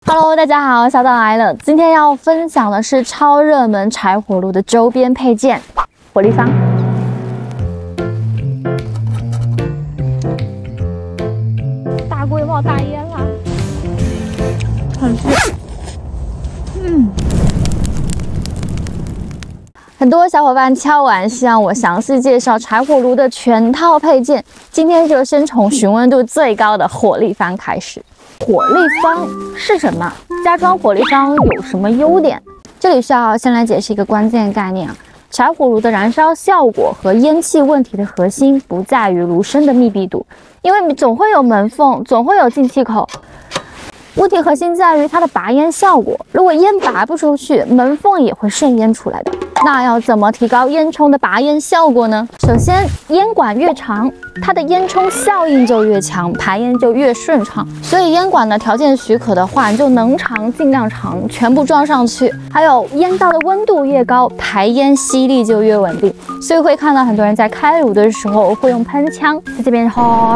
Hello， 大家好，小岛来了。今天要分享的是超热门柴火炉的周边配件——火立方。大龟冒大烟了，很热。很多小伙伴敲碗希望我详细介绍柴火炉的全套配件，今天就先从询问度最高的火立方开始。火立方是什么？加装火立方有什么优点？这里需要先来解释一个关键概念啊。柴火炉的燃烧效果和烟气问题的核心不在于炉身的密闭度，因为总会有门缝，总会有进气口。问题核心在于它的拔烟效果，如果烟拔不出去，门缝也会渗烟出来的。那要怎么提高烟囱的拔烟效果呢？首先，烟管越长，它的烟囱效应就越强，排烟就越顺畅。所以烟管呢，条件许可的话，你就能长尽量长，全部装上去。还有烟道的温度越高，排烟吸力就越稳定。所以会看到很多人在开炉的时候会用喷枪在这边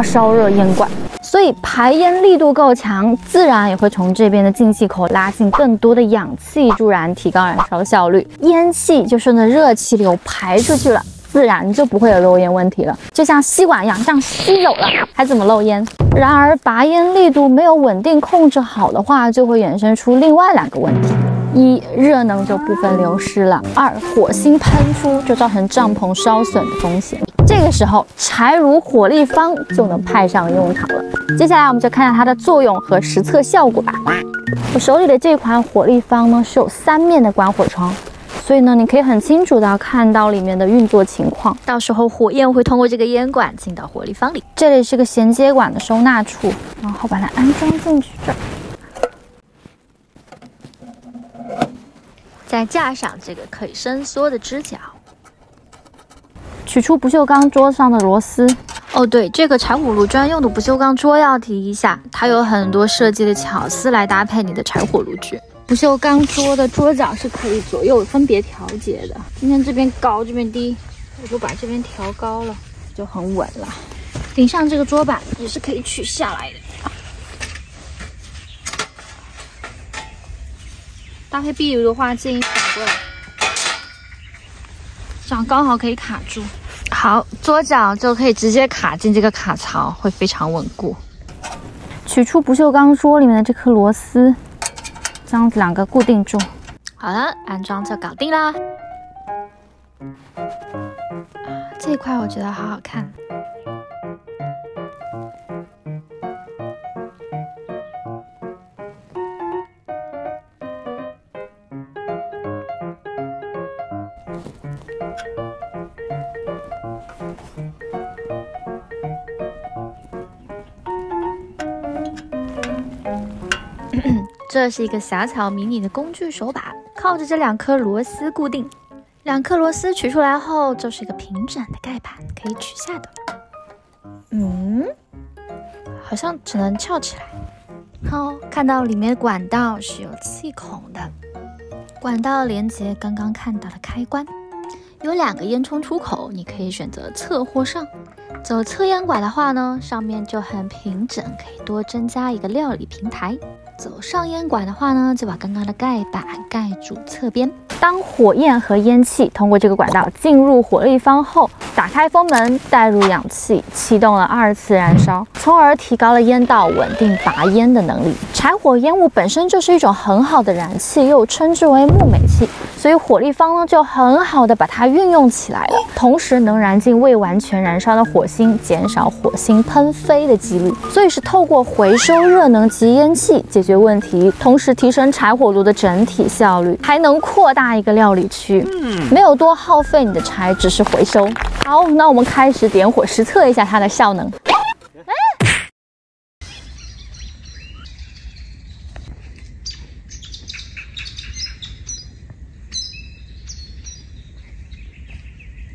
烧热烟管。所以排烟力度够强，自然也会从这边的进气口拉进更多的氧气，助燃提高燃烧效率，烟气就顺着热气流排出去了，自然就不会有漏烟问题了。就像吸管一样，这样吸走了，还怎么漏烟？然而拔烟力度没有稳定控制好的话，就会衍生出另外2个问题：一，热能就部分流失了；二，火星喷出就造成帐篷烧损的风险。这个时候，柴炉火立方就能派上用场了。接下来我们就看看它的作用和实测效果吧。我手里的这款火立方呢，是有3面的关火窗，所以呢，你可以很清楚的看到里面的运作情况。到时候火焰会通过这个烟管进到火立方里，这里是个衔接管的收纳处，然后把它安装进去这儿，再架上这个可以伸缩的支脚。取出不锈钢桌上的螺丝。哦，对，这个柴火炉专用的不锈钢桌要提一下，它有很多设计的巧思来搭配你的柴火炉具。不锈钢桌的桌角是可以左右分别调节的。今天这边高，这边低，我就把这边调高了，就很稳了。顶上这个桌板也是可以取下来的。搭配壁炉的话，建议反过来，这样刚好可以卡住。好，桌角就可以直接卡进这个卡槽，会非常稳固。取出不锈钢桌里面的这颗螺丝，将2个固定住。好了，安装就搞定啦。这一块我觉得好好看。这是一个小巧迷你的工具手把，靠着这2颗螺丝固定。2颗螺丝取出来后，就是一个平整的盖板，可以取下的。好像只能翘起来。好，看到里面的管道是有气孔的，管道连接刚刚看到的开关。有2个烟囱出口，你可以选择侧或上。走侧烟管的话呢，上面就很平整，可以多增加一个料理平台。走上烟管的话呢，就把刚刚的盖板盖住侧边。当火焰和烟气通过这个管道进入火立方后，打开风门，带入氧气，启动了2次燃烧，从而提高了烟道稳定拔烟的能力。柴火烟雾本身就是一种很好的燃气，又称之为木煤气，所以火立方呢就很好的把它运用起来了，同时能燃尽未完全燃烧的火星，减少火星喷飞的几率。所以是透过回收热能及烟气解决问题，同时提升柴火炉的整体效率，还能扩大一个料理区，没有多耗费你的柴，只是回收。好，那我们开始点火实测一下它的效能。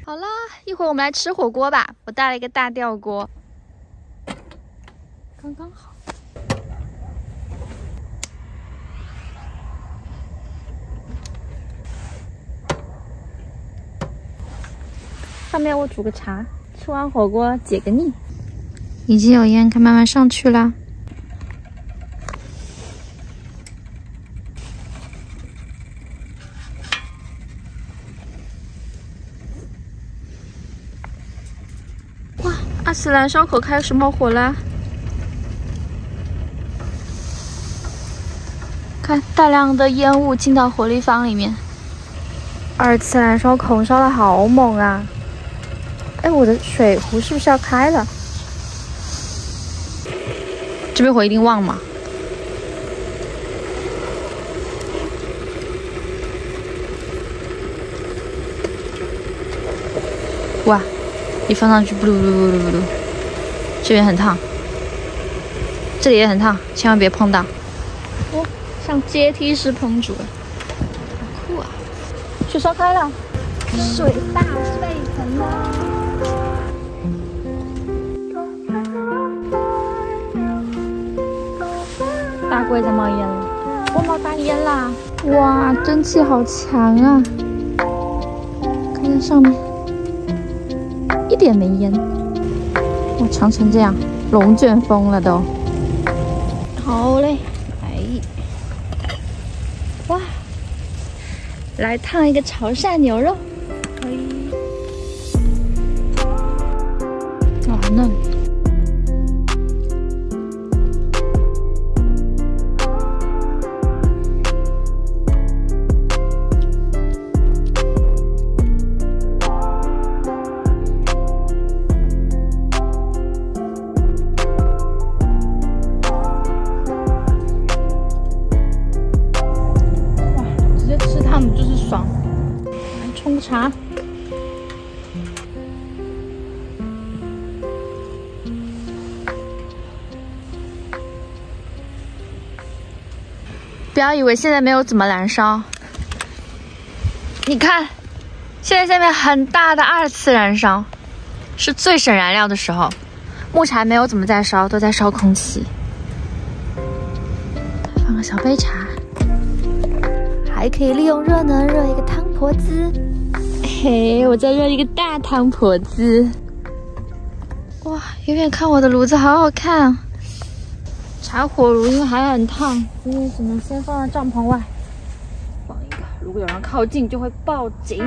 好啦，一会儿我们来吃火锅吧。我带了一个大吊锅，刚刚好。上面我煮个茶，吃完火锅解个腻。已经有烟，看慢慢上去啦。阿斯兰烧烤开始冒火啦！看，大量的烟雾进到火力坊里面。2次燃烧口烧的好猛啊！哎，我的水壶是不是要开了？这边火一定旺嘛？哇！一放上去，不噜噜噜噜噜，这边很烫，这里也很烫，千万别碰到。哦，像阶梯式烹煮，好酷啊！水烧开了，水大沸腾了。大柜在冒烟了，我冒大烟啦！哇，蒸汽好强啊！看看上面。一点没烟，哇，长成这样，龙卷风了都。好嘞，哎，哇，来烫一个潮汕牛肉，可以，哇，好嫩。爽，来冲个茶。不要以为现在没有怎么燃烧，你看，现在下面很大的2次燃烧，是最省燃料的时候。木柴没有怎么在烧，都在烧空气。放个小杯茶。还可以利用热能热一个汤婆子，嘿，我再热一个大汤婆子。哇，远远看我的炉子好好看啊！柴火炉因为还很烫，今天只能先放在帐篷外放一个，如果有人靠近就会报警。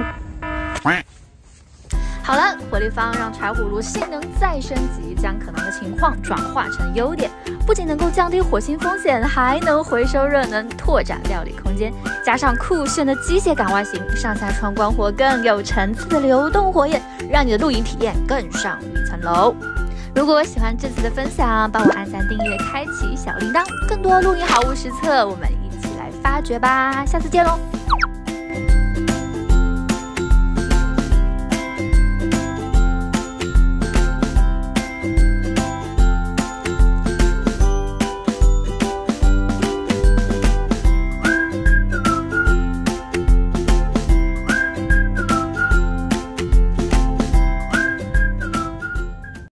好了，火力坊让柴火炉性能再升级，将可能的情况转化成优点，不仅能够降低火星风险，还能回收热能，拓展料理空间。加上酷炫的机械感外形，上下窗关火更有层次的流动火焰，让你的露营体验更上一层楼。如果喜欢这次的分享，帮我按赞、订阅、开启小铃铛，更多露营好物实测，我们一起来发掘吧！下次见喽！